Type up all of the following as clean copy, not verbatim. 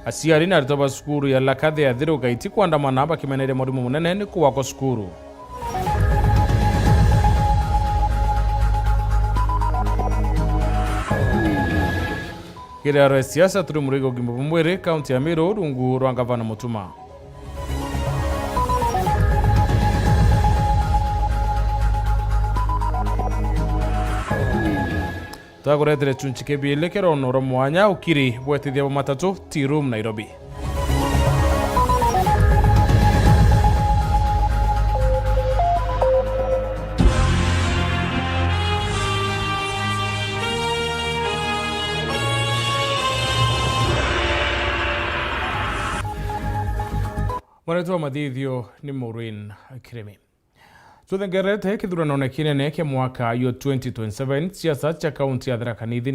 Aciari na arutwo ba cukuru ya Lakathe ya Thiru gaiti kuandamana bakimeneire murimu munene ni kuwako cukuru. Kiraro siasa turi murigo gimbo mwere kaunti ya Meru rungu rwa gavana Mutuma. Tagoretere chunchike bielekero noro mwanya ukiri bwetithia matatu Tea Room Nairobi. Mwanetu wa mathithio ni Maureen Kiremi. Tuthengerete kithurano na kinene kia mwaka yo 2027 siasa cha kaunti ya Tharaka Nithi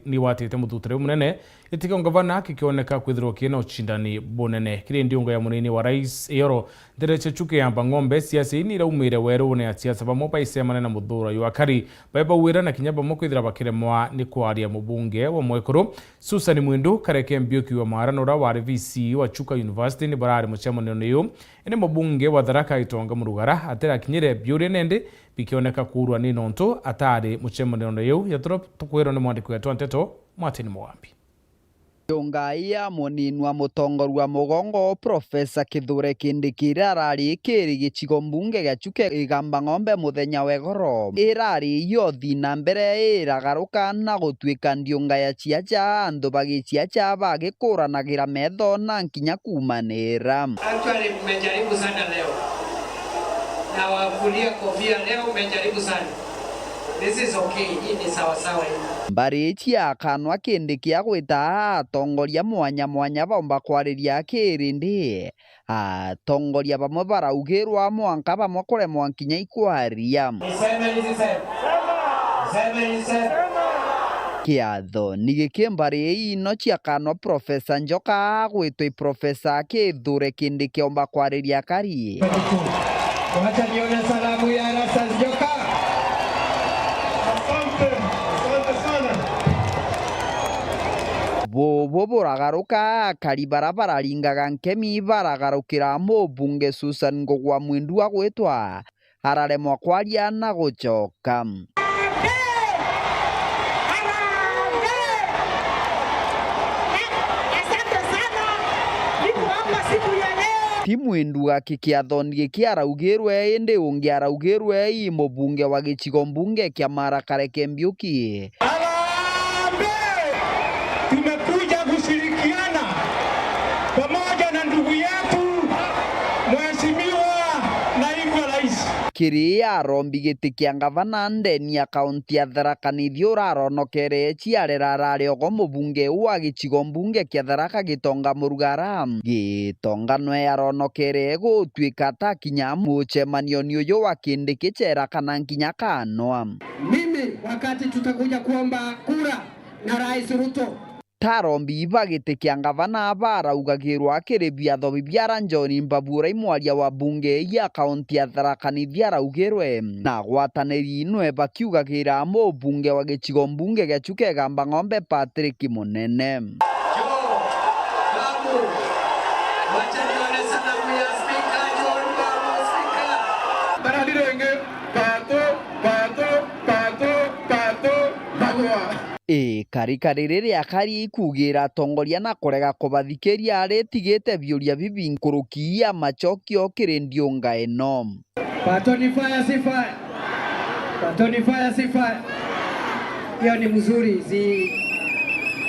ni watite muthutere munene itika ngavana kikioneka kwithirwo kina ushindani bunene kiri ndiunga ya munini wa rais Eyoro Ndereche Chuke yamba ng'ombe siasa ini iraumire weru ne siasa bamwe baisema na muthura yo akari baba wira na kinyaba mokwithira bakiremwa ni kwaria mubunge wa Mwekuru Susan Mwindu kareke Mbiuki wa Maranora wa RVC wa Chuka University ni barari muchemano niyo ene mubunge wa Tharaka Itonga Murugara atera kinyire biure nende bikioneka kurwa ni nonto atari muchemano niyo yatoro tukwero ni mwandiko ya Nteto Martin Mugambi. Yongaiya muninwa mutongorwa mugongo Profesa Kithure Kindiki arari kiri gicigo mbunge gya Chuke igamba ng'ombe muthenya wegoro irari yo thina mbere iragaruka na gutwika ndiungaya ciaca andu bagiciaca bagikuuranagira metho na nkinya kumanira. Actually mmejaribu sana leo na wafulia kofia leo mmejaribu sana. This is okay, hii ni sawa sawa hii. Mbarichi akanwa Kindiki agwita atongoria mwanya bomba kwariria kirindi atongoria bamwe baraugirwa mwanka bamwe kuremwa nkinya ikwaria kiatho nigikembari ino ciakanwa Profesa Njoka agwitwa Profesa Kithure Kindiki omba kwariria kari. Wacha nione salamu ya Rasa Njoka. Bobo buragaruka kari barabararingaga nkemi baragarukira mubunge Susan Ngogwa Mwindu agwitwa araremwa kwaria na gucoka. Ti Mwindu akikiathoni gikiaraugirwe indi ungi araugirwe i mubunge wa gicigo mbunge kia Kareke Mbiuki. Tumekuja kushirikiana pamoja na ndugu yetu Mheshimiwa Naibu Rais. Kiri arombi giti kia gavana ndeni ya kaunti ya Tharaka Nithi uraronokere ciarera arari ogo mubunge wa gicigo mbunge kia Tharaka Gitonga Murugara. Gitonga aronokere gutwika ta kinya muchemanio ni uyu wa Kindiki cera kana nkinya kanwa. Mimi wakati tutakuja kuomba kura na Rais Ruto Tarombi bagite kia gavana baraugagirwa kiri biatho bibiara John Mbabura imwaria wa bunge ya kaunti ya Tharaka Nithi araugirwe na gwataniri inwe bakiugagira mubunge wa gicigo mbunge gya Chuke gamba ng'ombe Patrick Munene. Karikari riria kari kugira tongoria na kurega kubathikiria aritigite biuria bibinkurukia machokio kiri ndiunga eno. Patoni fire si fire. Patoni fire si fire. Hiyo ni mzuri.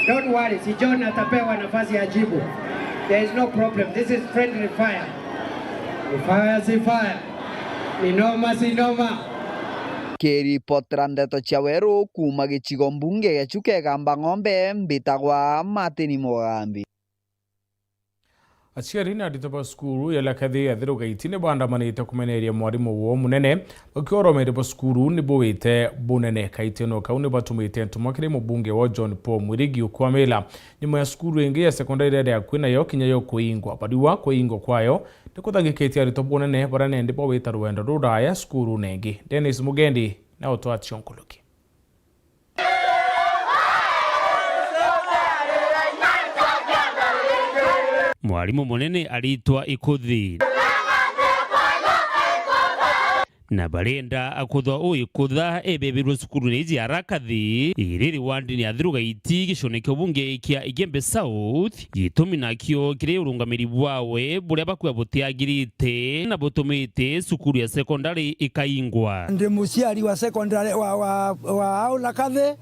Don't worry, si John atapewa nafasi ya jibu. There is no problem. This is friendly fire. Fire si fire. Ni noma si noma. Kiripotera Ndeto cia weru kuma gicigo mbunge gya Chuke gamba ng'ombe mbitagwa Martin Mugambi. Aciari na arutwo ba cukuru ya Lakathe ya Thiru gaiti ni bandamanite kumeneria mwarimu wo munene bakioromere ba cukuru ni bowite bunene kaiti no kauni batumite ntumakire mubunge wa John Paul Mwirigi ukwamela nyuma ya cukuru ingi ya secondary ya kwina yo kinya yo kuingwa badiwa kuingwa kwayo ndikuthangikite arutwo bunene barane ndi bowita rwendo ruraya cukuru nengi. Dennis Mugendi na Otwa Chionkuluki. mwalimu munene aritwa Ikuthi na barenda akuthwa uikutha ebebirwe cukuru ni iji arakathi iriri wandi ni athiruga iti gicunekio bunge kia Igembe South gitumi nakio kiri urungamiri bwawe buria bakuya butiagirite na butumite cukuru ya secondary ikaingwa. Ndi muciari wa secondary wa Aulakathi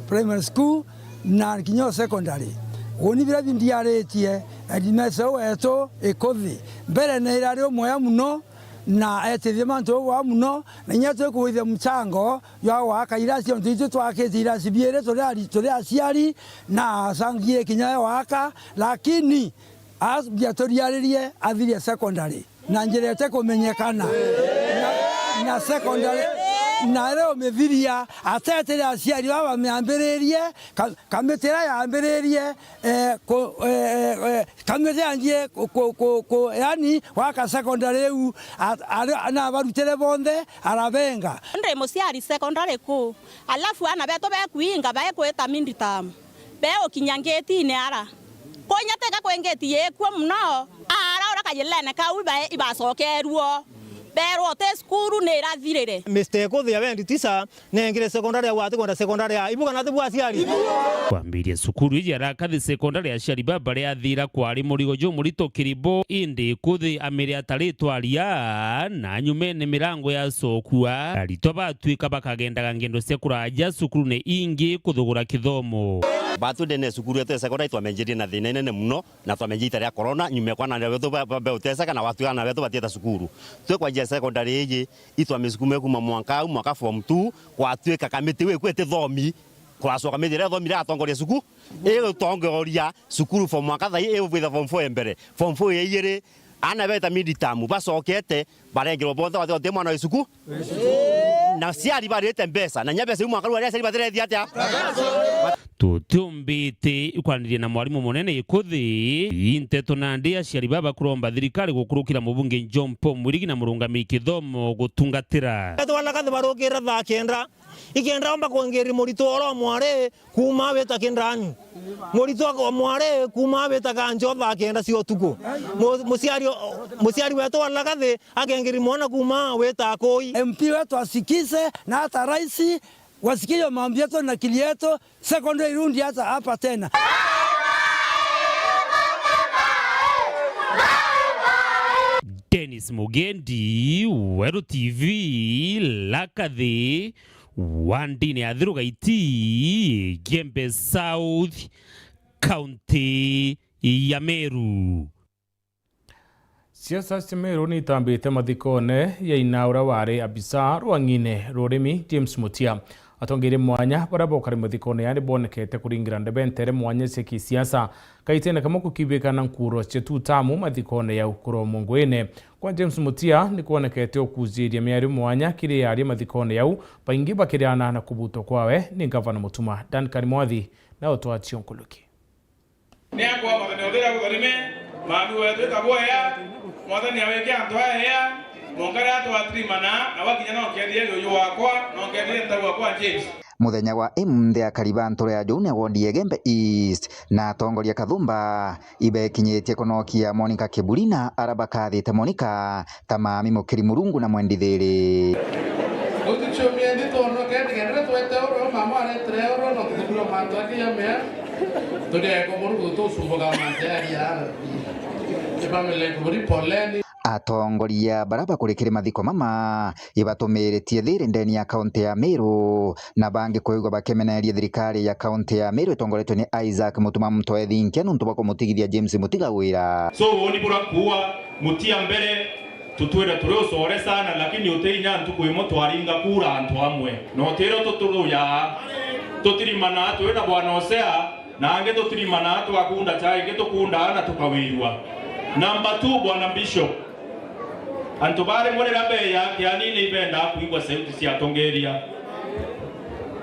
primary school na kinyo secondary oni bira bindiaretie adimeso weto Ikuthi mbere na irari omwe muno na etithia mantu wa muno na nyato kuithia mchango ya waka irasi ontu twakete irasi biere turi aciari na sangie kinya waka lakini as biatoriarie athiria secondary na njirete kumenyekana na secondary na leo meviria atetera aciari baba meambiririe kametera ya ambiririe kamete angie yani waka secondary u ana barutere bonde arabenga nde muciari secondary ku alafu ana beto be kuinga ba kweta minditam be okinyangeti ne ara konyateka kwengeti yekwo muno ara ora kayelene ka uba ibasokeruo pero te skuru ne rathirire Mr. Ikuthi abendi tisa nengire secondary watu kwenda secondary ibuka na tibu aciari kwambiria cukuru iji arakathi secondary aciari babare athira kwari murigo jo murito kiribo indi Ikuthi amiri ataritwa aria na nyumene mirango ya sokua arito batwika bakagendaga ngendo cia kuraja cukuru ne ingi kuthugura kithomo batu dene cukuru yetu secondary twamenjirie na thina nene muno na twamenjita ria corona nyume kwa na wetu ba uteseka na watu na wetu batieta cukuru twe kwa njia secondary iji itwamisukume kuma mwaka form 2 kwa tweka kamiti we kwete thomi kwa soka medire thomi ra tongoria cukuru tongoria cukuru form mwaka thai with form 4 mbere form 4 yeyire ana beta miditamu basokete barengero bonde wathe mwana cukuru na ciari barete mbesa na nyabesa mwaka rwa ciari batirethia atia tutumbite ikwanirie na mwalimu munene Ikuthi inteto na ndi aciari baba kuromba thirikari gukurukira mubunge John Paul Mwirigi na murungamiri kithomo gutungatira Aulakathi barukira thaa kenda ikenda omba kuongeri murito oro mware kuma beta kendani murito wa mware kuma beta kanjo thaa kenda cio tuko muciari wetu Aulakathi akengeri mwana kuma weta koi MP wetu asikize na hata rais wasikie mambo yetu na kili yetu secondary rundi hata hapa tena. Dennis Mugendi, Weru TV, Lakathi, wandini athiruga iti Igembe South, County ya Meru. Siasa cia Meru ni itambite mathikone ya inaura wari abisa rwangine rurimi James Mutia atongere mwanya barabokari mathikone yani bonekete kuringira ndebentere mwanya cia kisiasa kaitene kama kukibikana nkuro cia tutamu mathikone ya ukuro mungwene kwa James Mutia ni kuonekete okuziria miari mwanya kiri yari mathikone yau paingi bakiriana na kubuto kwawe ni gavana Mutuma Duncan Mwathi na otwachi onkuluki ni akwa mathane othira gutharime mami wetu kaboya mwathani aweke antu aya mongara atwatrimana na wakinya no kendie yoyo wakwa no kendie ntaru wakwa James muthenya wa imde akaribanto ya June wondi Igembe East na tongoria Kathumba ibe kinyetie konokia Monica Kibulina arabakathi te Monica tamami mukiri murungu na mwendithiri utichomie ndito no kendi gendere twete oro mama ale 3 euro no kudulo manto akia mea tode ko murungu to sumboga mantari ya ibamele kuburi poleni atongoria baraba kurekere mathiko mama ibatumiretie thiri ndeni ya kaunti ya Meru na bangi kuigwa bakemeneria thirikari ya kaunti ya Meru itongoretwe ni Isaac Mutuma Mtoe Thinkia nuntu bakomutigithia James Mutiga wira so woni bura kuwa Mutia mbere tutwira turosore sana lakini uteinya ntuko imo twaringa kura antu amwe no tero tuturuya tutirimana twenda bwana Osea na ange tutirimana twakunda chai geto kunda ana tukawirwa number 2 bwana Bishop antubare mwere rabe ya nini ibenda kuigwa sauti cia tongeria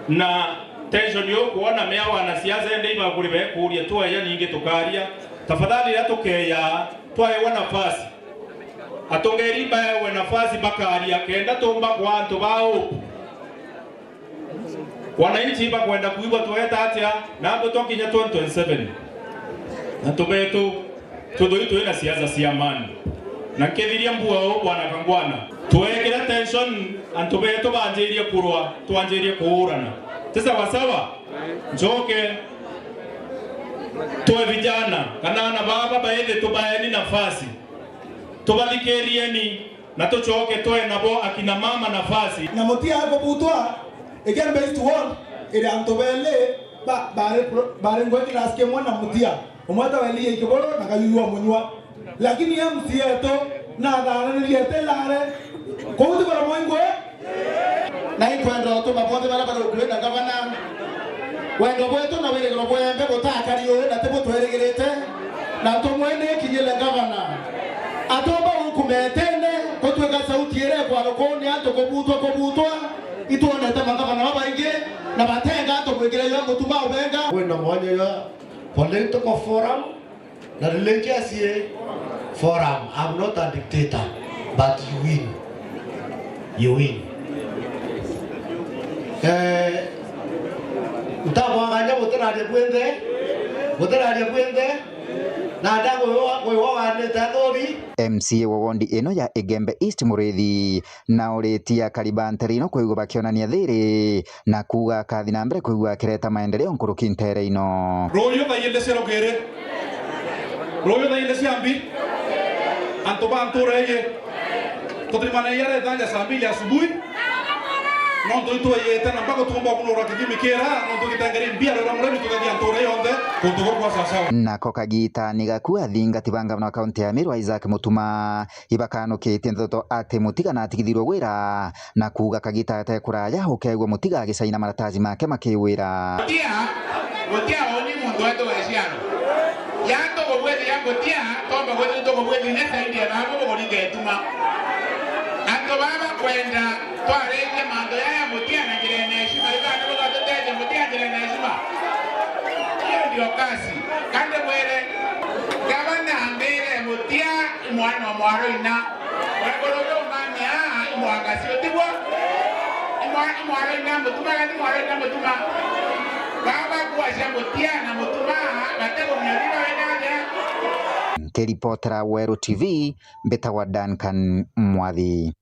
na tension yo kuona mea wana siasa ende iba kuri be kuria twaye ninge tukaria tafadhali atukeya twaye wana nafasi atongeri bawe nafasi bakaria kenda tomba kwa antu bao wananchi ba kwenda kuigwa tueta atia na ndo tokinya 2027 na tubetu tuthuitwe na siasa cia amani na kethiria mbua o bwana kangwana tuwekera tension antu betu banjirie kurwa twanjirie kuurana sasa wasawa njoke tuwe vijana kana baba baethe tubaeni nafasi tubathikerieni na tuchoke tuwe nabo akina mama nafasi na mutia hapo butwa again based to work ile antobele bare ngweki nasikie mwana mutia umwata walie ikiboro na kayuywa munywa lakini MC yetu na dana ni yetelare ko uti bara moingwe na ikwenda to maponde bara bara ukwenda gavana wendo bwetu na wile grobwembe botakariyo na tebo tweregerete na tomwene kinyele gavana atoba ukumetene ko twega sauti ere kwa rokoni ato kobutwa ituonete magavana babainge na batenga ato kwegera yo mutuma ubenga wenda mwanya ya political forum na religious forum. I'm not a dictator, but you win. Utabwanganya buteraje kwende na ndago wewe tathori MCA wa wondi eno ya Igembe East Murithi na uritia Karibanterino kuigwa bakionania thiri na kuga kathi na mbere kuigwa kireta maendeleo nkuruki ntere ino royo thayende serogere royo thayende siambi antoba antoreye totrimana yare danja sambili asubuhi non to yete na mpaka tuomba kunora kidimikera non to kitangere mbia la mremi tukadia antore yonde kutoka kwa sasa na kokagita nigakua thinga tibanga na kaunti ya Meru Isaac Mutuma ibakano kete ndoto ate mutiga na atigithirwo wira na kuga kagita ate kuraya ukegwa mutiga gicaina maratazi make makiwira mutia oni mundu ato wesiano yanto gobwezi yango tia tomba gwetu to gobwezi nesa india na hapo golinge tuma anto baba kwenda twareje mando ya mutia na jirene heshima likana kwa toteje mutia jirene heshima hiyo ndio kasi kande mwere gavana ambere mutia mwana wa mwaro ina wakorodo mania mwakasi otibwa mwaro ina mutuma kandi mwaro ina mutuma baba kwa mutia na mutuma batego myalima wendaje Keripotera Weru TV mbetagwa Duncan Mwathi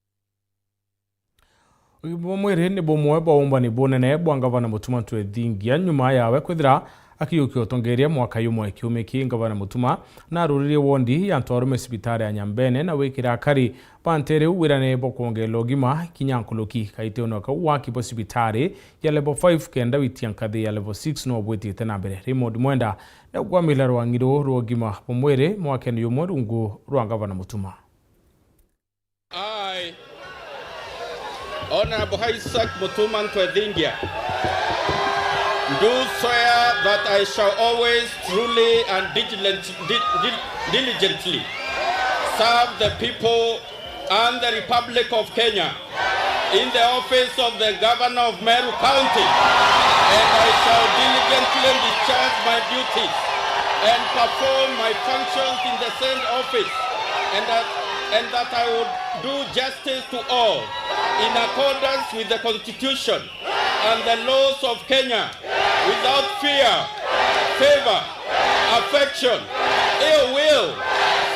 mwere ni bomwe bomba ni bonene bwangavana Mutuma twethingia nyuma yawe kwithira akiyukio tongeria mwaka yumwe kiumiki ngavana Mutuma na ruririe wondi ya ntwarume sibitari ya Nyambene na wikira akari pantere uwirane bokonge logima kinyankuluki kaite no ka waki bo sibitari ya level 5 kenda witiankathi ya level 6 no bwiti tena mbere Raymond Mwenda na kwa mila rwangiro rwogima pomwere mwaka ni yumwe rungu rwangavana Mutuma. Honorable Isaac Mutuma Twethingia, do swear that I shall always truly and diligently serve the people and the Republic of Kenya in the office of the Governor of Meru County, and I shall diligently discharge my duties and perform my functions in the same office, and that I would do justice to all in accordance with the Constitution and the laws of Kenya without fear, favor, affection, ill will.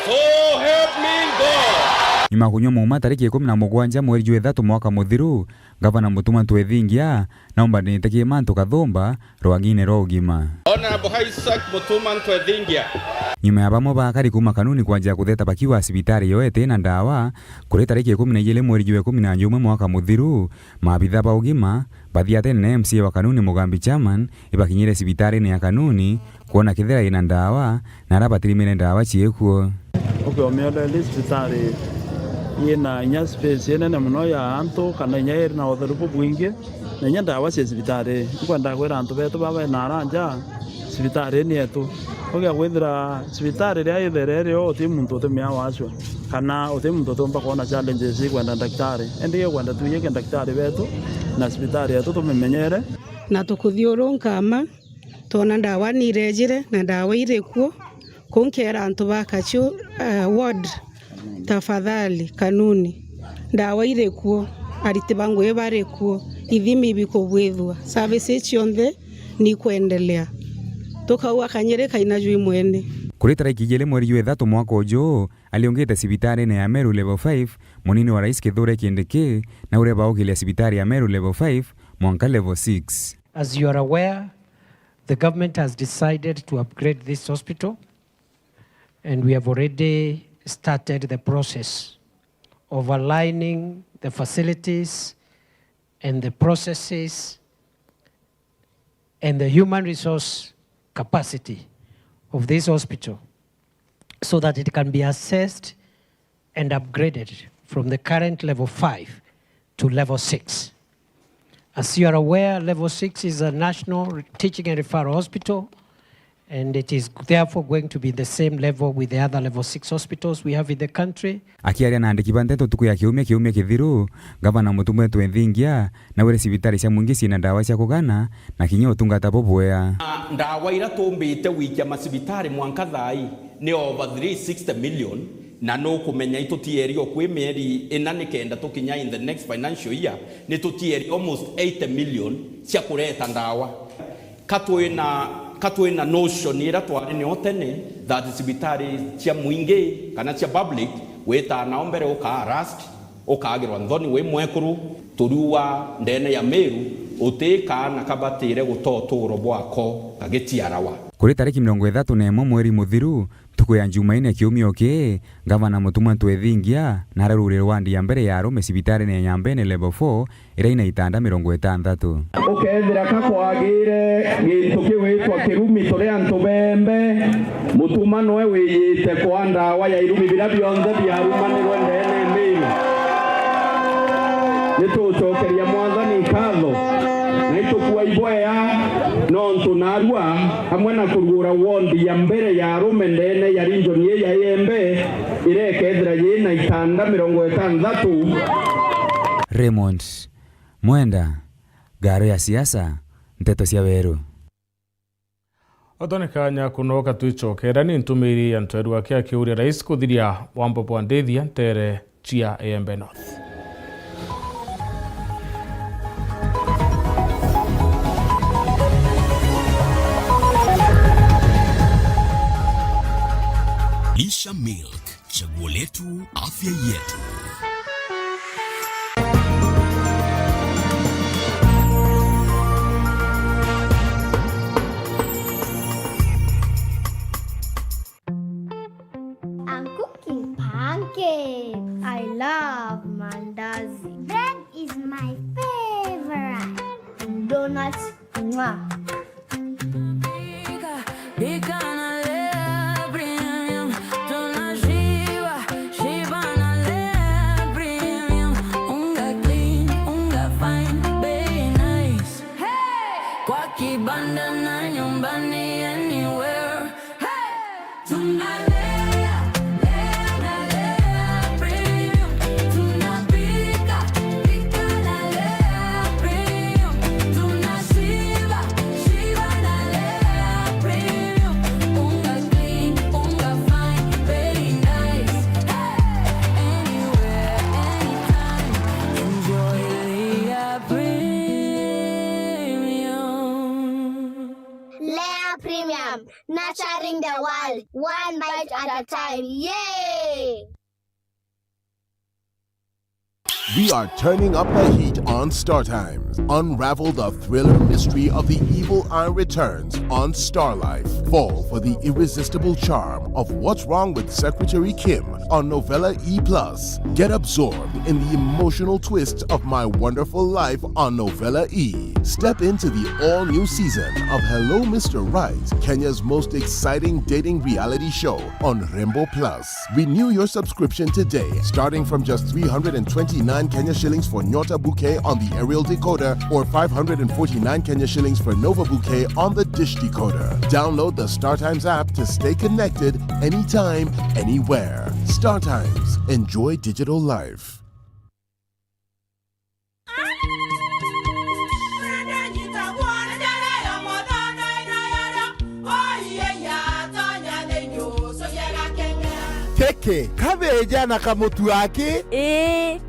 So help me God. Imakunyo muma tariki 17 mweri wa 3 mwaka muthiru Gavana Mutuma Twethingia naomba nitekie mantu kathomba rwangine rogima. Honorable Isaac Mutuma Twethingia, nyuma ya bamwe bakari kuma kanuni kwanja kutheta bakiwa sibitari yoete na ndawa kuri tariki 12 mweri wa 11 mwaka muthiru maabitha ba ugima bathiate na MC wa kanuni Mugambi Chairman ibakinyire sibitari ni ya kanuni kuona kithera ina ndawa na arabatirimire ndawa ciekuo ukiomele sibitari ina nya space nene muno ya anto kana nya na otherupu bwingi na nya ndawa cia sibitari kwenda kwira antu betu baba na aranja sibitari ni yetu ogia gwithira sibitari ria itherere o ti muntu utemia wacwa kana uti muntu utomba kuona challenges kwenda daktari endige kwenda tuye daktari betu na sibitari yetu tumemenyere na tukuthiurunka tona ndawa ni rejire na ndawa irekuo kunkera antu bakachu ward tafadhali kanuni ndawa irekuo ariti bangu ebarekuo ithimi bikobwethwa service chionde ni kuendelea tokaua kanyere kaina jui mwene Kuri tariki 2 mweri wa 3 mwaka ujo aliongeza sibitari ya Meru level 5 munini wa Rais Kithure Kindiki na ule baokilia sibitari ya Meru level 5 mwaka level 6. As you are aware, the government has decided to upgrade this hospital, and we have already started the process of aligning the facilities and the processes and the human resource capacity of this hospital so that it can be assessed and upgraded from the current level 5 to level 6. As you are aware, level 6 is a national teaching and referral hospital, and it is therefore going to be the same level with the other level 6 hospitals we have in the country. Akiaria na andiki banteto tuku ya kiumia kithiru, gavana Mutume Twenvingia na wale sibitari cia mwingi cina ndawa cia kugana na kinyo utungata bubwea. Ndawa ira tumbite wikia masibitari mwanka thai ni over 360 million na no kumenya itutierio kwi mieri ina nikenda tukinya in the next financial year ni tutierio almost 80 million cia kureta ndawa. Katwina notion ira twari ni otene that sibitari cia mwingi kana cia public weta na ombere ukarast ukagirwa nthoni we mwekuru turua ndene ya Meru utika na kabatire gutoturo bwako kagitiarawa. Kuri tariki 31 mweri muthiru tuku ya Jumaine kiumio ki gavana Mutume Twenvingia na rarurire wandi ya mbere ya arume sibitari ne Nyambene level 4 ira ina itanda 60. Ukethira kakwagire gintu kiwitwa kirumi turi antu bembe Mutuma noe wiyite kwa ndawa ya irumi bila byonthe byarumanirwe ndene Meru nitucokeria mwathani katho na itukua ibwea nontu narua hamwe na kurugura wondi ya mbere ya arume ndene ya region ye ya Embe irekethira yina itanda 60. Raymond Mwenda, Garo ya siasa, Nteto cia Weru. Otonekanya kunoka tuicokera ni ntumiri ya ntweru wake akiuria rais kuthiria Wambobo wa Ndethia ntere chia Embe North. Lisha Milk, chaguo letu, afya yetu. I'm cooking pancakes. I love mandazi. Bread is my favorite. Donuts, mwah. Nurturing the world, one bite at a time. Yay! We are turning up the heat on Star Times. Unravel the thriller mystery of the evil eye returns on Star Life. Fall for the irresistible charm of What's Wrong with Secretary Kim on Novella E+. Get absorbed in the emotional twist of My Wonderful Life on Novella E. Step into the all-new season of Hello Mr. Right, Kenya's most exciting dating reality show on Rainbow Plus. Renew your subscription today, starting from just 329 Kenya shillings for Nyota Bouquet on the aerial decoder or 549 Kenya shillings for Nova Bouquet on the dish decoder. Download the StarTimes app to stay connected anytime, anywhere. StarTimes. Enjoy digital life. Keke, kabeja na kamutu yake?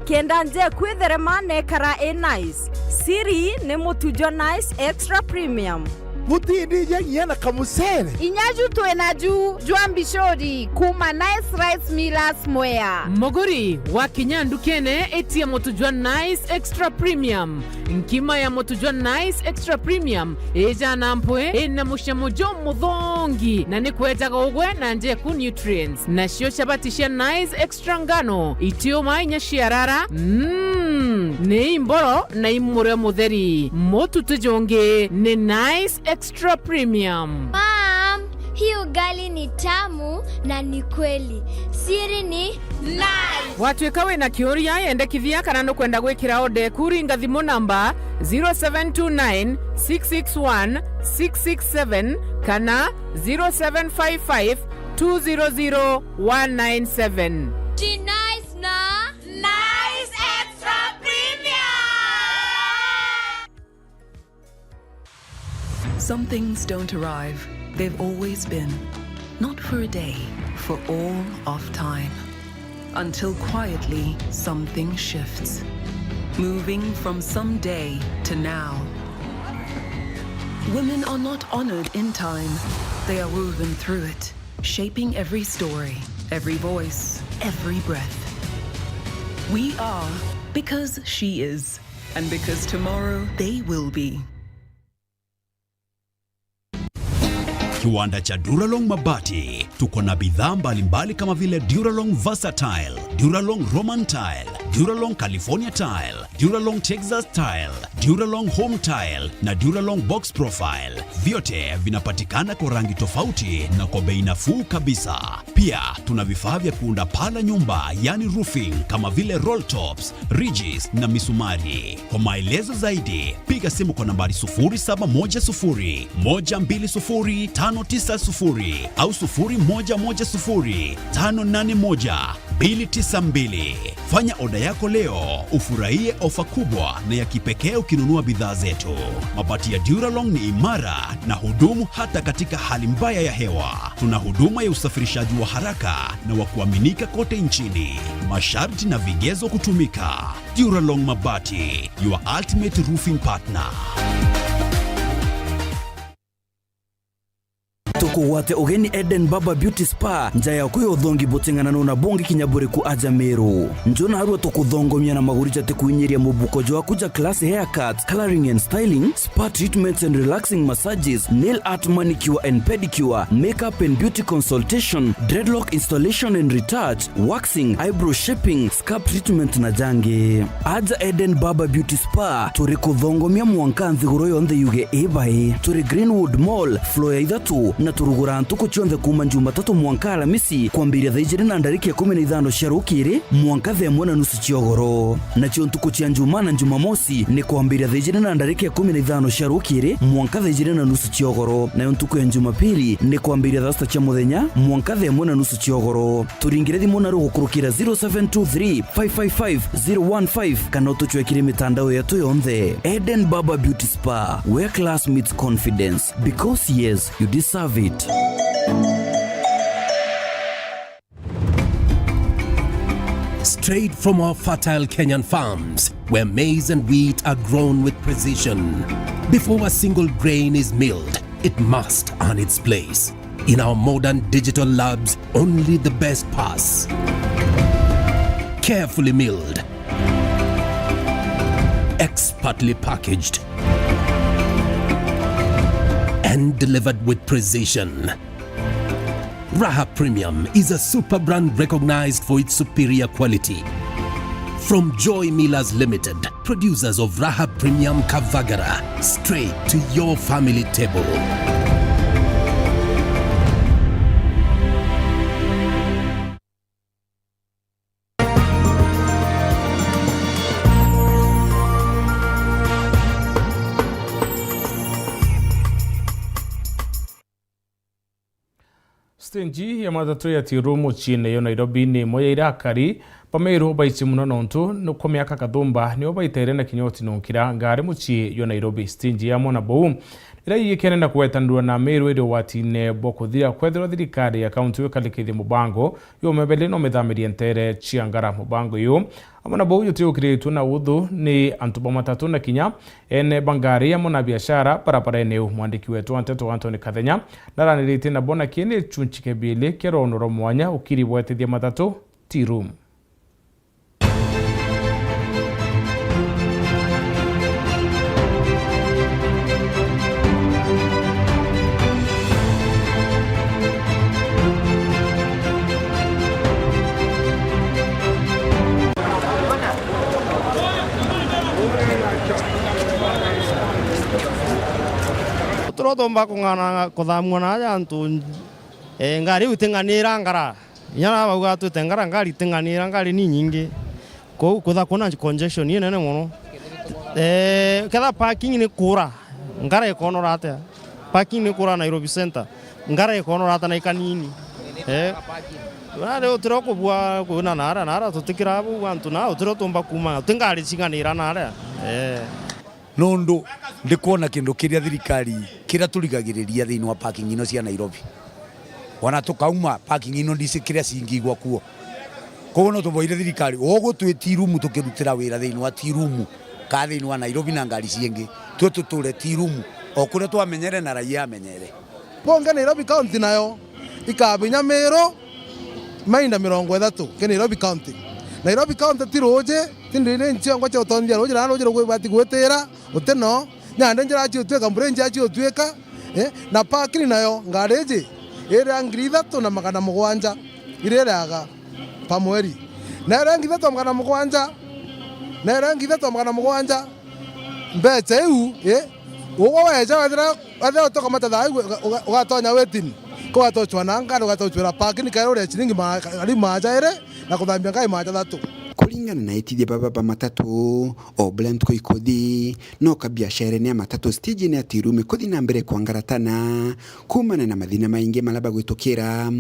Kenda nje kwitherema nekara nice. Siri ni mutujo nice extra premium. mutindi nyenye na kamusere Inyaju tuena juu Juambishori kuma Nice Rice Millers Mwea. Moguri wa Kinyandukene etia motujwa Nice Extra Premium. Nkima ya motujwa Nice Extra Premium eja nampwe ena mushamojo mudhongi na nikweta gogwe na njeku nutrients na shio shabatisha Nice Extra ngano itio mainya shiarara ne imboro na imure mutheri motu tujonge ne Nice Extra Premium. Mom, hii ugali ni tamu na ni kweli. Siri ni nice. Watwekawe na kioria yende kithia kana no kwenda gwikira ode kuringa thimo namba 0729 661 667 kana 0755 200 197. Ji nice na Nice Extra Premium. Some things don't arrive. They've always been. Not for a day, for all of time. Until quietly, something shifts. Moving from someday to now. Women are not honored in time. They are woven through it, shaping every story, every voice, every breath. We are because she is, and because tomorrow they will be. Kiwanda cha Duralong Mabati. Tuko na bidhaa mbalimbali kama vile Duralong Versatile, Duralong Roman Tile, Duralong California Tile, Duralong Texas Tile, Duralong Home Tile na Duralong Box Profile. Vyote vinapatikana kwa rangi tofauti na kwa bei nafuu kabisa. Pia tuna vifaa vya kuunda pala nyumba, yani roofing, kama vile roll tops, ridges na misumari. Kwa maelezo zaidi, piga simu kwa nambari 0710 120 590 au 0110 581 292. Fanya oda yako leo, ufurahie ofa kubwa na ya kipekee ukinunua bidhaa zetu. Mabati ya Duralong ni imara na hudumu hata katika hali mbaya ya hewa. Tuna huduma ya usafirishaji wa haraka na wa kuaminika kote nchini. Masharti na vigezo kutumika. Duralong Mabati, your ultimate roofing partner. Tuko wate ogeni Eden Baba Beauty Spa njaya kuyo thongi botingana na bongi kinyabure ku aja Meru. Njona harua tukuthongomia na maguri jate kuinyiria mubuko jwa kuja class haircuts, coloring and styling, spa treatments and relaxing massages, nail art, manicure and pedicure, makeup and beauty consultation, dreadlock installation and retouch, waxing, eyebrow shaping, scalp treatment na jange. Aja Eden Baba Beauty Spa turi kuthongomia mwankanthi guro yonthe yuge ebai. Turi Greenwood Mall, floor ya ithatu na turugura ntuko chionde kuma Jumatatu mwanka Alamisi kwambiria thaijiri na ndariki ya 15 cia rukiri mwanka themwe na nusu ciogoro. Na cio ntuko cia Njuma na Jumamosi ni kwambiria thaijiri na ndariki ya 15 cia rukiri mwanka thaijiri na nusu ciogoro. Na ntuko ya Jumapili ni kwambiria thasta cia muthenya mwanka themwe na nusu ciogoro. Turingire thimu na rugukurukira 0723 555 015 kana tuchwekire mitandao yetu yonthe. Eden Baba Beauty Spa, where class meets confidence, because yes, you deserve it. Straight from our fertile Kenyan farms, where maize and wheat are grown with precision. Before a single grain is milled, it must earn its place. In our modern digital labs, only the best pass. Carefully milled, expertly packaged, and delivered with precision. Raha Premium is a super brand recognized for its superior quality. From Joy Millers Limited, producers of Raha Premium Kavagara, straight to your family table. Stenji ya matatu ya Tirumu chini ya Nairobi ni moya irakari Pameru baichi muno nontu no kwa miaka kathumba ni obaitere na kinyoti nonkira ngari muchi yo Nairobi stingi ya mona bou ira yikene na kwetandua na Meru ero watine bokuthira kwethira thirikari ya kaunti yokalikithia mubango yo mebele no methamirie ntere chiangara mubango yo amona bou yotiukiritwe na uthu ni antuba matatu na kinya ene bangari ya mona biashara barabara eneo mwandiki wetu Anteto Anthony Kathenya naranirite na bona kiene chunchike bile keronoro mwanya ukiri bwetithia matatu T-Room. Turotomba kungana kuthamwa na antu ngari utinganira ngara nyara bauga tutengara ngari tinganira ngari ni nyingi kutha kuna congestion ni nene muno kada parking ni kura ngara ikonora ate parking ni kura Nairobi Center ngara ikonora ate na ikanini Nare utiroko bua kuna nara tutikira bu antu na utirotomba kuma tingari cinganira nara Nondo ndikuona kindu kiria thirikari kira turigagiriria thiini wa parking ino cia Nairobi wana tukauma parking ino ndisi kiria cingigwa kuo koguo no tuboire thirikari ogutwi T-Room tukirutira wira thiini wa T-Room ka thiini wa Nairobi na ngari ciengi tuture T-Room okuria twamenyere na raia amenyere bonge Nairobi County nayo ikabinya Meru mainda 30 ke Nairobi County tiroje tindire nchiongo cha utondia roje na roje bati gwetera uteno nyande njira chi utweka mbrenje chi utweka na parking nayo ngareje era ngiri 3 na magana 7 ireraga pamweri na era ngiri 3 magana 7 mbeche u ugo weja wadira utoka matatha ugatonya wetini ko atochwa na ngaro gatochwa parking kairo ya chiringi ali majaire na kuthambia ngai maja 3 kulingana na itithia baba matatu o blend ko ikodi no kabiashara ni matatu stage ni T-Room kodi na mbere kwa ngaratana kumana na mathina maingi malaba gwitokera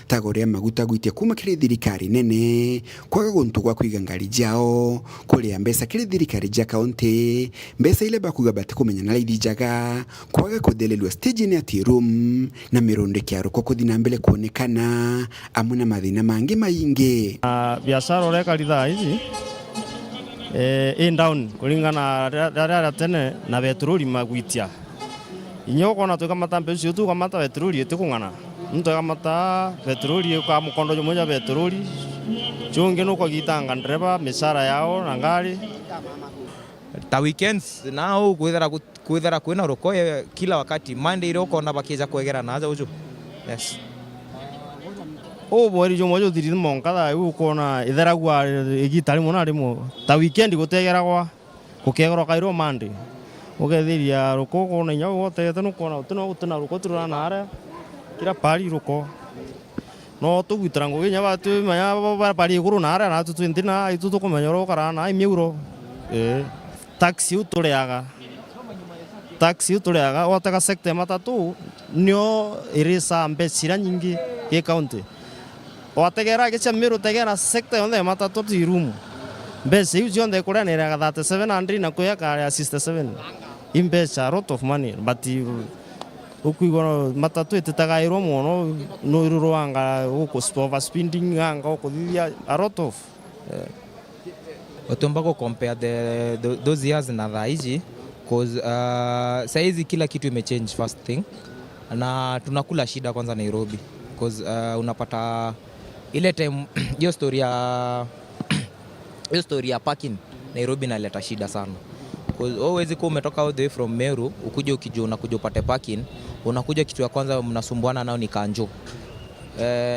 tagoria maguta gwitia kuma kire thirikari nene kwaga guntu gwa kwiga ngari jao kuria mbesa kire thirikari ja county mbesa ile bakuga bati kumenya na lady jaga kwaga kudelelwa stage ni T-Room na mironde kiaro kodi na mbele kuonekana amuna mathina mangi maingi biashara oreka lidha hizi in down kulingana na tene na petroli magwitia inyoko na tukamata mbecio tu kamata petroli etikungana mtu kamata petroli kwa mkondo moja petroli chunge no kwa gitanga ndreba misara yao na ngari ta weekends nao kwithera kwina rokoe kila wakati Monday roko na bakiza kwegera naza uju yes bori jo mojo diri monkada ukona itheragwa igitari mona rimo ta weekend gutegeragwa kukegoro kairo Monday ugethiria ruko na nyawo tete no kona utuna ruko turana ara kira pari ruko no tugitara nguginya batu manya pari iguru na ara na tutintina itu tukumenyoro karana imiuro taxi utureaga otaka sector matatu nio irisa mbesira nyingi ke county wategera gicha Meru tegera sector yonde matatu T-Room mbese yu jonde kuranira ga 3700 na kuya ka 67 imbesa a lot of money but ukuigona matatu etetaga iro mono no iruro anga uko over spending anga uko thia a lot of otomba compare those years na dhaiji cause saizi kila kitu imechange first thing na tunakula shida kwanza Nairobi cause unapata ile time hiyo story ya parking Nairobi naleta shida sana cause always kwa umetoka all the way from Meru ukuje unakuja upate parking unakuja kitu ya kwanza mnasumbuana nao ni kanjo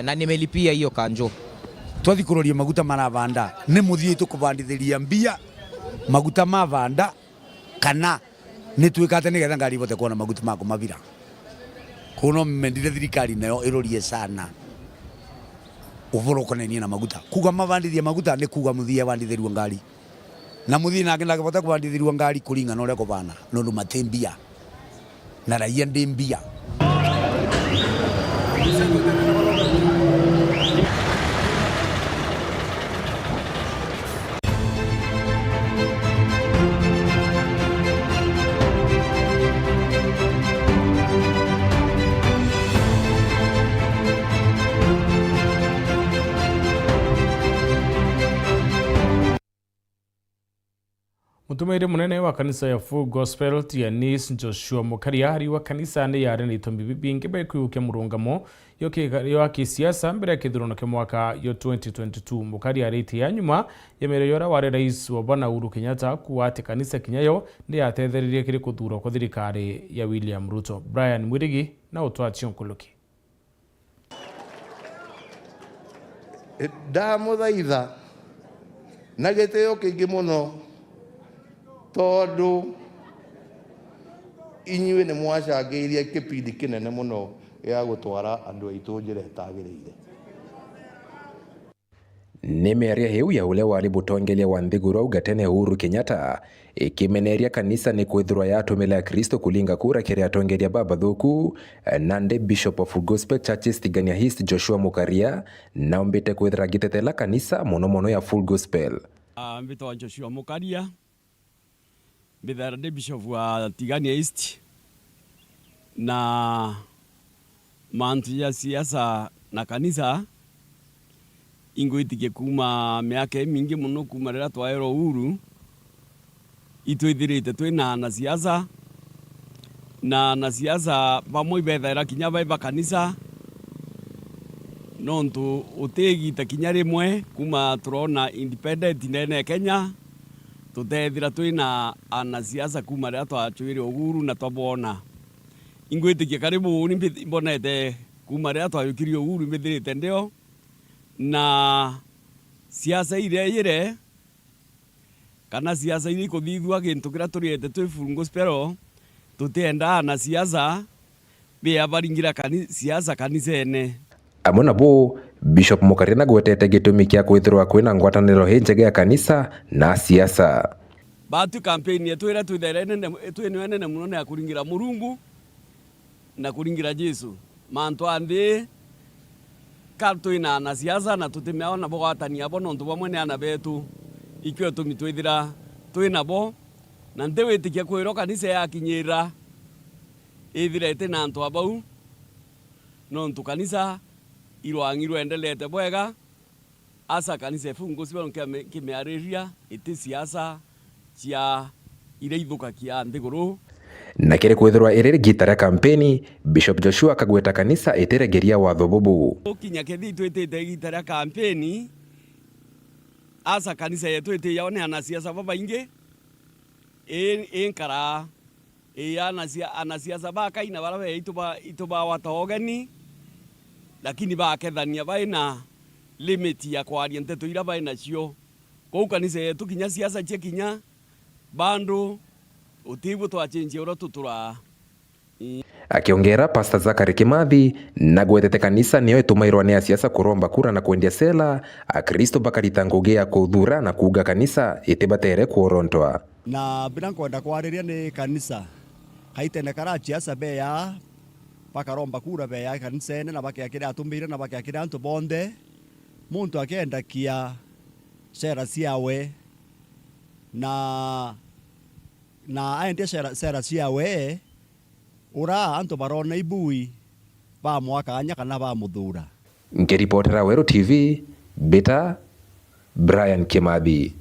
na nimelipia hiyo kanjo twathi kuroria maguta maravanda ni muthie tukubandithiria mbia maguta mavanda kana ni twikate ni getha ngari bote kuona maguta mako mavira kuno mendire thirikari nayo irorie sana uvoro konenia na maguta kuga mavandithia maguta ni kuga muthie vandithirwa ngari na muthie na ngina bote kubandithirwa ngari kuringa no reko bana no matembia na raia ndimbia Mutumiri munene wa kanisa ya Full Gospel Tianis Joshua Mukaria hari wa kanisa ne yare ni tombi bingi bekuyuke murungamo yo kisiasa mbere ya kithurano ke mwaka yo 2022. Mukaria ariti ya nyuma yemereyora wari rais wa Bwana Uhuru Kenyatta kuwate kanisa kinyayo ndi atetheririe kiri kuthura kwa thirikari ya William Ruto. Brian Mwirigi na utwachi onkuluki. Ndamuthaitha na gitio kingi muno tondu inyuĩ nĩ mwacangĩirie kĩbindi kĩnene mũno gĩa gũtwara andũ aitũ njĩra ĩtagĩrĩire. Nĩ mĩario hiu ya ule wari butongelia wa Nthiguru auga tene Uhuru Kenyatta ikimeneria kanisa ni kwithirwa yatumila Kristo kulinga kura kiri atongeria baba thuku nande Bishop of Gospel Churches Tigania East Joshua Mukaria na ombite kwithira gitetela kanisa mono ya Full Gospel. Mbito Joshua Mukaria Bithara de Bishop wa Tigania East na mantu ya siasa na kanisa ingoitike kuma miaka mingi muno kuma rira twaero Uhuru itwithirite twina na siasa pamwe bethaira kinya baiba kanisa nontu utegita kinya rimwe kuma turona independent nene Kenya tutethira twina ana siasa kuma rira twachwire Uhuru na twabona ingwitikia karibu mbonete kuma rira twayukirio Uhuru mbithirite ndio na siasa ire kana siasa iri kuthithua gintu kira turiete twi Full Gospel tutenda na siasa bia baringira siasa kanisene. Amwe nabo Bishop Mukaria nagwetete gitumi kia kwithirwa kwina ngwataniro hinjege ya kanisa na siasa. Batu campaign yetu ira twene nene muno ya kuringira Murungu na kuringira Jesu mantu andi karto ina na siasa na tutemeona bogwatania bo nontu bamwe ne ana betu ikyo tumitwithira twina bo na ndewetikia kwiro kanisa ya kinyira ithirete na antu abau nontu kanisa irwangirwe endelete bwega asa kanisa Full Gospel kimeareria iti siasa cia ire ithuka kia Nthiguru. Na kiri kwithirwa iriri gitara kampeni Bishop Joshua akagweta kanisa itiregeria watho bubu. Kinya kethi twitite gitara kampeni asa kanisa yetu ite yaone ana siasa baba inge enkara ana siasa baka ina barabe ituba watogani lakini bakethania baina limit ya kwaria nteto ira baina cio kou kanisa yetu kinya siasa cia kinya bando utibu twachenjia ura tutura. Akiongera Pastor Zakari Kimathi na gwetete kanisa niyo itumairwa ni siasa kuromba kura na kwendia sela Kristo bakarita ngugi ya kuthura na kuga kanisa itibatere kuorontwa na bila kwenda kwariria ni kanisa kaitene kara siasa beya bakaromba kura beya kanisa ene na bakiakira atumbire na bakiakira antu bonde muntu akenda kia sera ciawe na aendie sera ciawe ura antu barona ibui ba mwaka anya kana ba muthura. Ngiripotera Wero TV Beta Brian Kimathi.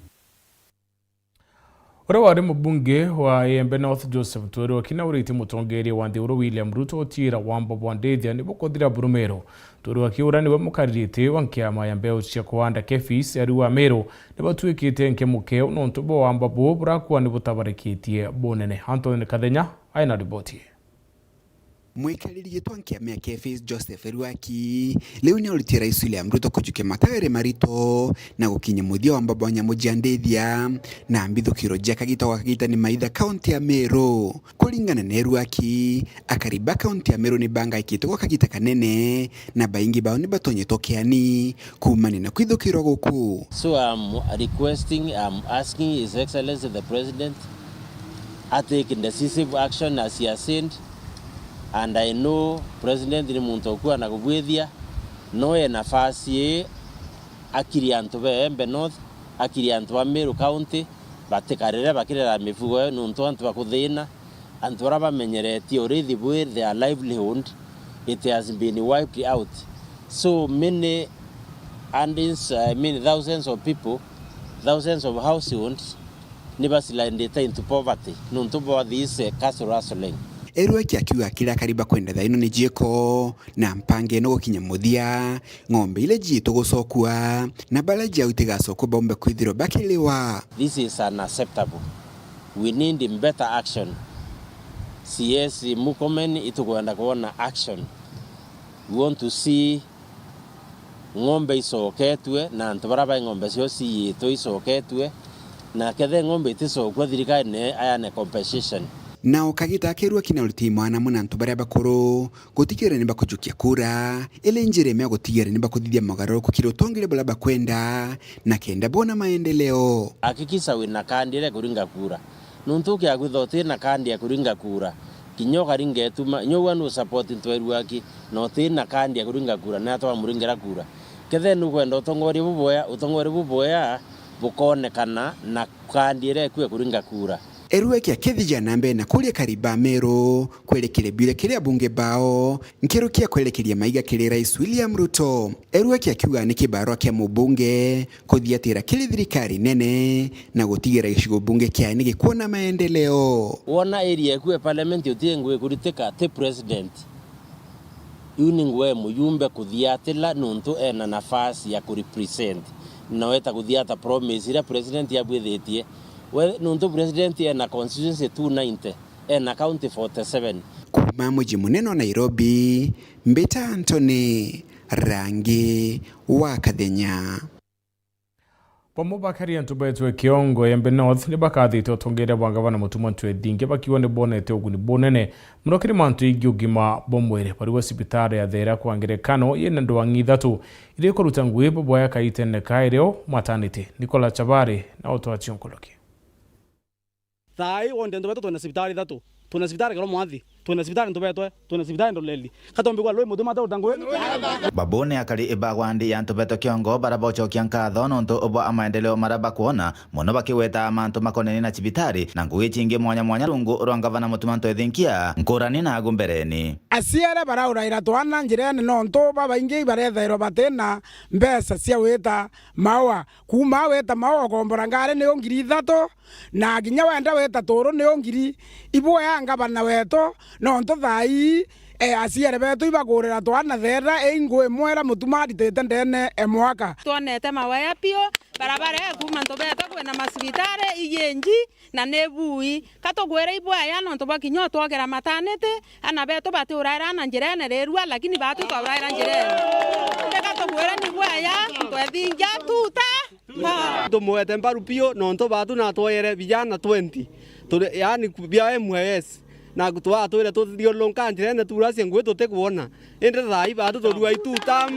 Ora wari mbunge wa Embe North Joseph Twero kina uriti mutongeri wa Nthiguru William Ruto tira wamba bwandethia ni bukuthira Burumero. Twero akiura niwe mukaririte wa nkiama ya mbeu cia kuanda kefis ari wa Meru ni batwikite nke mukeo nontu bo wamba bo burakuwa ni butabarikitie bonene. Anthony Kathenya aina riboti. Mwikariri twankia mea kefis Joseph Ruaki leo ni olitira rais William Ruto kujuke matagere marito na gukinya muthia wa mbabo nyamujandethia na ambitho kirojia kagita ni maitha county ya Meru kulingana na Ruaki akariba county ya Meru ni banga ikitwa kagita kanene na baingi bao ni batonye tokeani kumani na kwithukirwa guku. So I'm asking His Excellency the President to take decisive action as he has said. And I know President ni muntu okuwa na kubwithia noe nafasi akiri antu be Embe North akiri antu ba Meru County batikarire bakirera mifugo nuntu antu bakuthina antu bara bamenyeretie already with their livelihood it has been wiped out. So many thousands of people, thousands of households nibasilindite into poverty nuntu bo this castle hustling. Erueki akiuga kila kariba kwenda thaino ni jieko na mpange no gukinya muthia ng'ombe ile jitu gucokua na balaji au tigasokwa bombe kwithiro bakiliwa. This is unacceptable. We need better action. CS Murkomen itukwenda kuona action. We want to see ng'ombe isoketwe na ntubaraba ng'ombe cio ciito isoketwe na kethe ng'ombe itisokwa thirikari ne ayane compensation. Nao kagita kerua kina ulti mwana muna ntubare bakuru gutigere nimba kujukia kura ile njire mea gutigere nimba kuthithia magaro kukiro tongile bala bakwenda na kenda bona maendeleo. Hakikisha wina kandi ile kuringa kura nuntuke aguthote na kandi ya kuringa kura kinyoka ringetuma nyowa no support ntweru waki no tina kandi ya kuringa kura na atwa muringira kura kethe nukwenda utongori buboya bukonekana na kandi ile kwe kuringa kura. Erueki akithija nambe na kulia kariba Meru kwelekele bile kile bunge bao nkirukia kwelekelia maiga kile Rais William Ruto. Erueki akiuga ni kibaro kia mubunge kuthiatira kile thirikari nene na gutigera gishigo bunge kia nige kuona maendeleo. Wona area kwe parliament yotiengwe kuritika te president uningwe muyumbe kuthiatila nuntu ena nafasi ya kurepresent naweta kuthiata promise ile president yabwithetie nuntu president ena constituency 290 ena county 47. Kuma muji muneno Nairobi, Mbeta Anthony, Rangi wa Kathenya. Pamubakari antubetwe kiongo Embe North ni bakathite otongere bwangavana mutumo ntwethinge bakione bonete uguni bonene murokiri mantu igiugima bomwere pariwa sibitari ya thera kwangerekano yena ndwangi ithatu iri kuruta ngui boya kaitene kaireo maternity. Nicola Chabari na otwachi onkoloki. Thai onde ndo beto tuna sibitari ithatu tuna sibitari karo mwathi tuna sibitari ndo beto tuna sibitari ndo leli katombe kwa loe muduma ta utangwe babone akari ibagwandi yanto beto kiongo baraba chokia nkatho nonto obo amaendeleo maraba kuona muno bakiweta amanto makoneni na sibitari na ngui chingi mwanya rungu rwangavana mutumanto ethinkia nkurani na agumbereni asiara barauraira twana njirene nonto baba ingi barethairo batena mbesa cia weta mawa kuma weta mawa kombora ngare ne ngiri ithatu na ginya wenda weta toro ne ngiri ibo yanga bana weto nonto thai asiare beto ibagurira twana thera ingwe mwera mutumari tete ndene emwaka twanete mawaya pio barabara kuma nto beto kwena masibitare iyenji na nebui katogwera ibwaya nonto bakinyo twogera matanete ana beto bati uraira na njirene rerua lakini batu twauraira njirene katogwera ni bwaya twethinja tuta tumwete mbaru pio nonto batu na twoyere vijana 20 yani bia MWS na gutwa twire tuthio lonkanjire turacie ngwe tutekuona ende thai batu turua ituta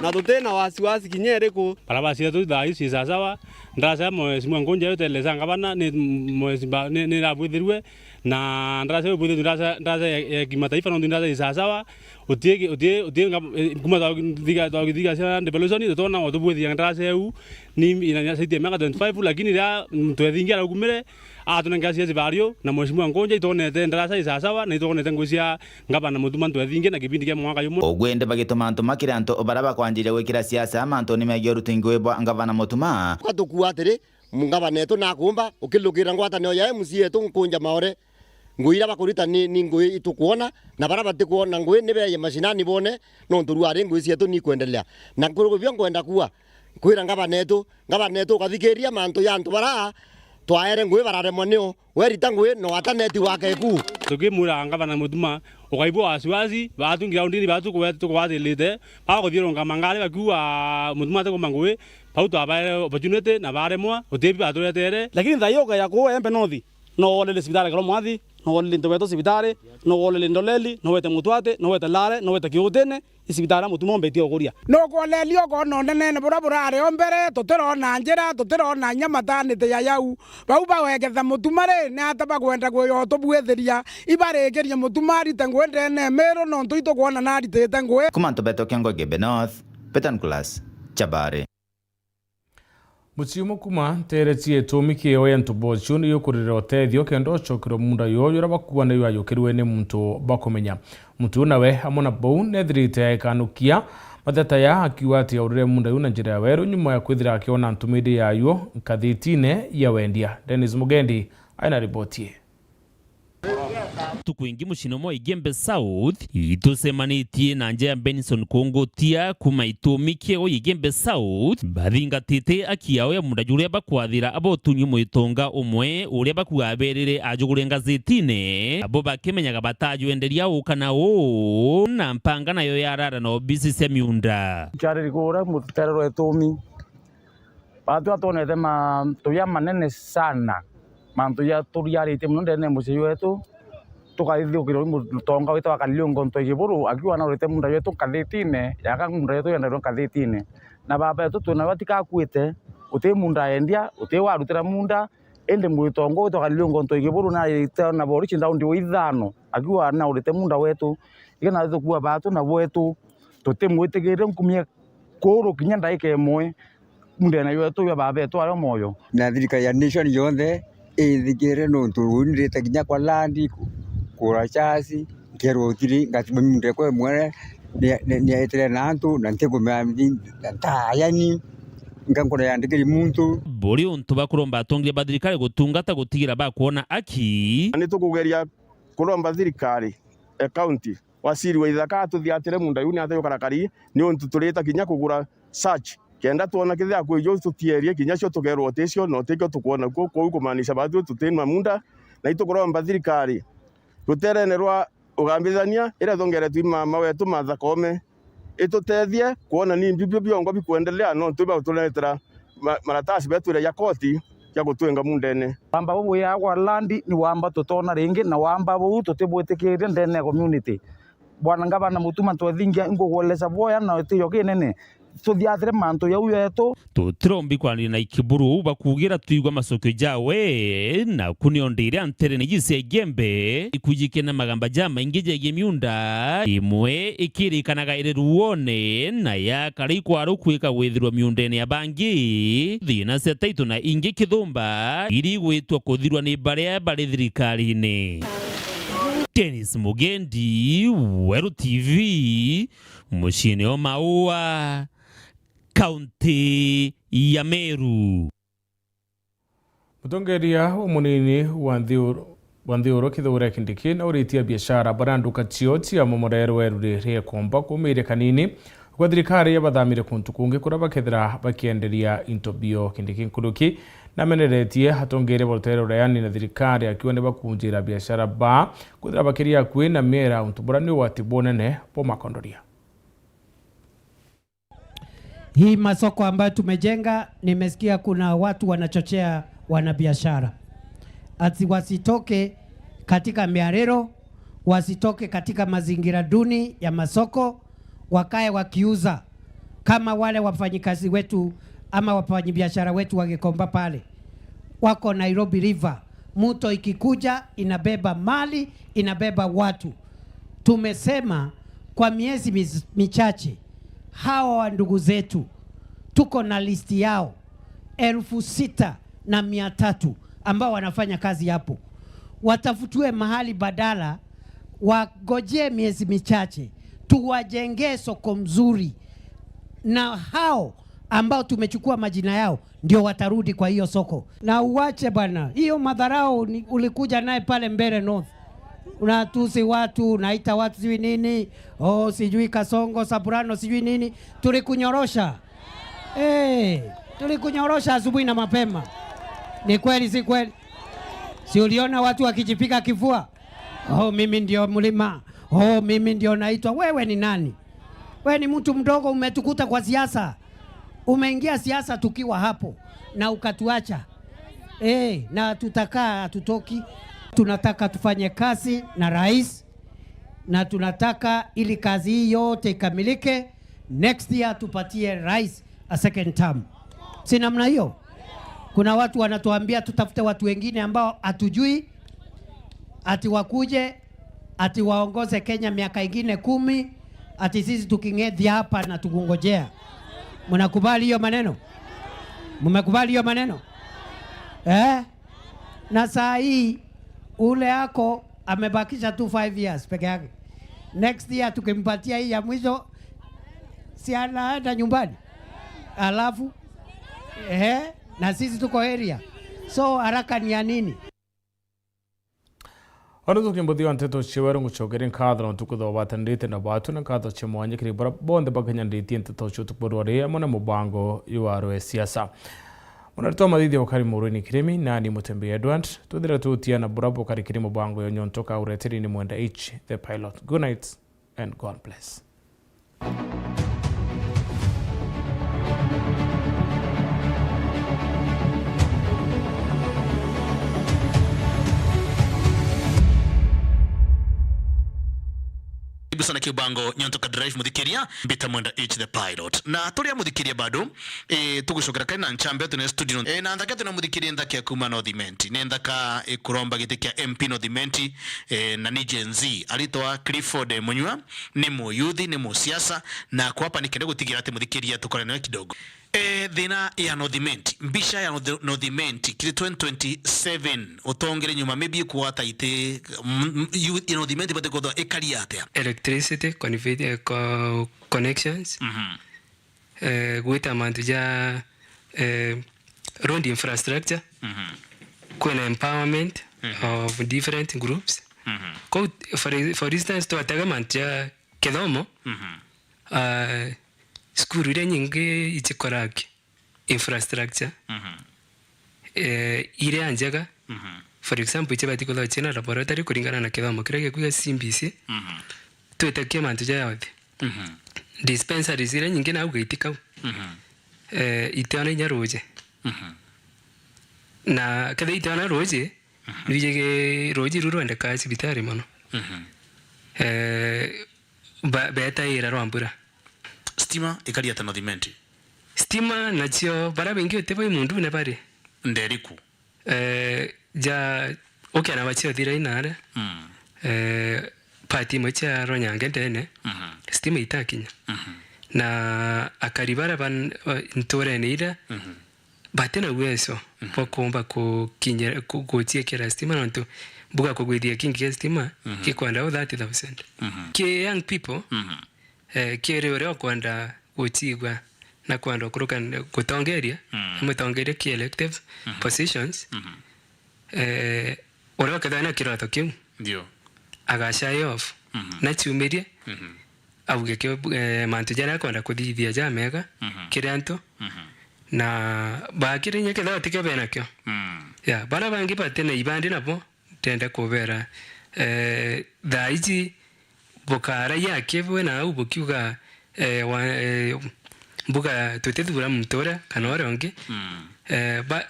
na tutena wasiwasi kinyere ku barabara tu thai si sawa ndasa mwezi mwangonja yote lezanga bana ni mwezi ni rabwithirwe na ndasa ubudhi ndasa ya kimataifa na ndasa sawa utie kuma diga sana devolution tona otubudhi ndasa eu ni inanyasaidia miaka 25 lakini ya twethingia kumire atunangasia zivario na mheshimiwa Ngonja itonete ndarasa isasawa na itonete ngucia ngabana mutuma twethinge na kipindi kia mwaka yumo ogwende bagituma ntumakire anto baraba kwanjire gwikira siasa amanto ni megio rutingwebwa ngabana mutuma kwatukuwa atiri ngabana etu nakumba ukilukira ngwatanio ya MC etu nkunja maore nguira bakurita ni ngui itukuona na baraba tikuona ngui nibe mashinani bone no nturua ri ngui cietu ni kuendelea na kurugo byo ngwenda kuwa kwira ngabana etu kathikiria manto ya antu bara twaere ngwe barare moneo werita ngwe no wataneti wake ku tukimura ngabana mutuma ukaibo wasiwasi batu ngiraundini batu kwathilite baguthieronga mangale bakuwa mutuma te kumangwe pauto abaye opportunity na baremwa utebi baturetere lakini thayoga yako Embe North no olele sibitare karo mwathi no olele ntobeto sibitare no olele ndoleli no wete mutwate no wete lare no wete kiutene isibitara mutuma mbetio kuria no kolelio kono nene burabura ombere tutirona njira tutirona nyamatanite ya yau bau baweketha mutumare ne ataba kwenda kwoyo tubwetheria ibarekerie mutumari tangwende ne mero no ntuito kuona nari tete ngwe kumanto beto kengo Embe North Petan Class Chabare Muchiumo kuma teretie tumiki oya ntubo chuni yokurira otethio kendo chokiro munda yoyo rabakuwa na yoyo kirwe ne muntu bakomenya muntu nawe amona bou nethirite kanukia Mateta ya akiuga ati aurire munda yuna njira ya weru nyuma ya kwithira akiona ntumidi yayo nkathitine ya wendia. Dennis Mugendi aina ripotie. Tukuingi mushino mo Igembe South itusemanitie na njia Benson Kongotia kuma itumikie o Igembe South bathinga tete akiao ya munda juria bakwathira abo tunyu muitonga umwe uria bakuaberere ajugure ngazetine abo bakemenyaga batajo enderia ukana o na mpanga nayo yarara no bisise miunda chari gora muterero etumi batu atonete ma tuya manene sana mantu ya turiarite munde ne museyo wetu tukaithio kiro mutonga wetu akalio ngonto igiburu akiwa na urite munda wetu kathitine yaka munda wetu yenda kathitine na baba yetu tuna batika kuite uti munda endia uti warutira munda ende mutongo wetu akalio ngonto igiburu na ite na bori chinda ndi withano akiwa na urite munda wetu igana thu kwa batu na wetu tuti mwitigire nkumie koro kinya ndaike imwe munda na wetu ya baba yetu ayo moyo na thirika ya nation yothe ithigire no nturunirite kinya kwa landi kura chasi kero tiri ngatiba munda kwa mwere ni aitire nantu na ntego mamdi tayani ngankora yandikiri muntu bori untu bakuromba atongire badirikare gutungata gutigira bakuona aki ani tukugeria kuromba thirikari county wasiri wa ithaka tuthiatire munda yuni atayo karakari ni untu turita kinya kugura search kenda tuona kithia kwijo tutierie kinya cio tugerwo tecio no tekyo tukuona ko kumanisha batu tutenwa munda na itukuromba thirikari ruterenerwa ugambithania ira thongere twima mawetu mathakome itutethie kuona ni mbibyo byongo bikuendelea no tuba tuletera maratasi betu ya koti ya gutwenga mundene wamba bo ya kwa landi ni wamba tutona ringi na wamba bo tutibwetikire ndene community bwana ngabana mutuma twethingia ingogolesa boya na tiyo kinene tuthiathire mantu ya uyeto tutrombi kwani na ikiburu bakugira tuigwa masoko jawe na kuniondire antere ni gise Igembe ikujike na magamba jama ingije gemiunda imwe ikirikanaga ire ruone na ya kari kwaro kwika withirwa miundene ya bangi thina setaito na ingi kithumba iri gwitwa kuthirwa ni bare thirikari-ini. Dennis Mugendi, Weru TV, mushine o Maua, kaunti ya Meru. Mutongeria umunini wa Nthiuru Kithure Kindiki na uritia biashara baranduka chioti ya momorero ria komba kumire kanini kwa thirikari ya bathamire kuntu kungi kura bakethira bakienderia intobio Kindiki nkuruki na meneretie hatongere voltero rayani na thirikari akiwa ne bakunjira biashara ba kuthira bakiria kwi na mera untuburani watibonene po makondoria. Hii masoko ambayo tumejenga, nimesikia kuna watu wanachochea wanabiashara ati wasitoke katika miarero, wasitoke katika mazingira duni ya masoko, wakae wakiuza kama wale wafanyikazi wetu ama wafanyabiashara wetu wagekomba pale wako Nairobi River. Mto ikikuja inabeba mali, inabeba watu. Tumesema kwa miezi michache hawa ndugu zetu tuko na listi yao 6,300 ambao wanafanya kazi hapo. Watafutue mahali badala, wagojee miezi michache, tuwajengee soko mzuri, na hao ambao tumechukua majina yao ndio watarudi kwa hiyo soko. Na uache bwana hiyo madharau ulikuja naye pale Mbere North. Unatusi watu, unaita watu sijui nini, sijui Kasongo, Saburano sijui nini. Tulikunyorosha. Tulikunyorosha asubuhi na mapema. Ni kweli si kweli? Si uliona watu wakijipika kifua? Mimi ndio mlima. Mimi ndio naitwa. Wewe ni nani? Wewe ni mtu mdogo, umetukuta kwa siasa. Umeingia siasa tukiwa hapo na ukatuacha. Na tutakaa hatutoki. Tunataka tufanye kazi na rais, na tunataka ili kazi hii yote ikamilike next year tupatie rais a second term. Si namna hiyo? Kuna watu wanatuambia tutafute watu wengine ambao hatujui, ati wakuje, ati waongoze Kenya miaka ingine 10, ati sisi tukingedhi hapa na tukungojea. Mnakubali hiyo maneno? Mmekubali hiyo maneno? Na saa hii ule yako amebakisha tu 5 years peke yake. Next year tukimpatia hii ya mwisho si anaenda nyumbani, alafu na sisi tuko area, so haraka ni ya nini? Ono tukimbuthia nteto chiweru nguchogere nkadro ntukutho batandite na batu na nkadro chimwanye kiri bonde baganya nditi nteto chutukburwari amona mubango yuaro siasa. Munarito madidi wakari Maureen Kiremi nani Mutembe Edward tudira tutia na burabu kari kiri mubango yonyontoka uretiri ni mwenda H the pilot. Good night and God bless. Sana kibango nyontoka drive mudhikiria bita mwenda H the pilot na tulia mudhikiria bado tugushokera kaina nchambe tune studio na ndaka tuna mudhikiria ndaka kuma no thimenti nenda ka kuromba gite kia MP no thimenti na ni Gen Z alitoa Clifford Munywa ni mu youth ni mu siasa na kwa hapa nikende gutigira ate mudhikiria tukore nayo kidogo thina ya no thimenti mbisha ya no thimenti kile 2027 utongere nyuma maybe kuata ite no thimenti bate kodo ekali ate electricity connections with amantuja road infrastructure kuna empowerment of different groups for instance to atagamantja kedomo skuru ile nyingi ichikoraki infrastructure ile anjaga for example ichibati kola chena laboratory kulingana na kidhomo kirege kuya CBC tuetakia mantuja yaothi dispensaries ile nyingi na ugitika itiana nyaroje na kada itiana roje nijege roji ruronde ka sibitari mono beta ira rwambura stima ikali atano thimenti stima nachio barabengi otebo mundu ne bare nderiku ja na wachio thira inare party mocha ronyange ndene stima itakinya na akaribara ban ntore neira batena uwezo pokomba ko kinyera kugotie kera stima nanto buga ko gwedia kingi stima kikwanda 30,000 ke young people kierewere kwanda utigwa na kwanda kuruka kutongeria mutongeria ki elective positions ora kadana kirato kiu ndio agashay off na chumiria abuge ke mantujana kwanda kudithia jamega kiranto na bakire nyeke dati ke benakyo ya bana bangi batena ibandi nabo tenda kubera daiji bokara yake bwena ubukiuga mbuga tutethura mtora kanore onge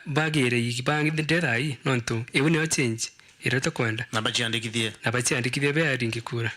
bagere yibangi nderai nonto ebune change irato kwenda na bachiandikithie be aringikura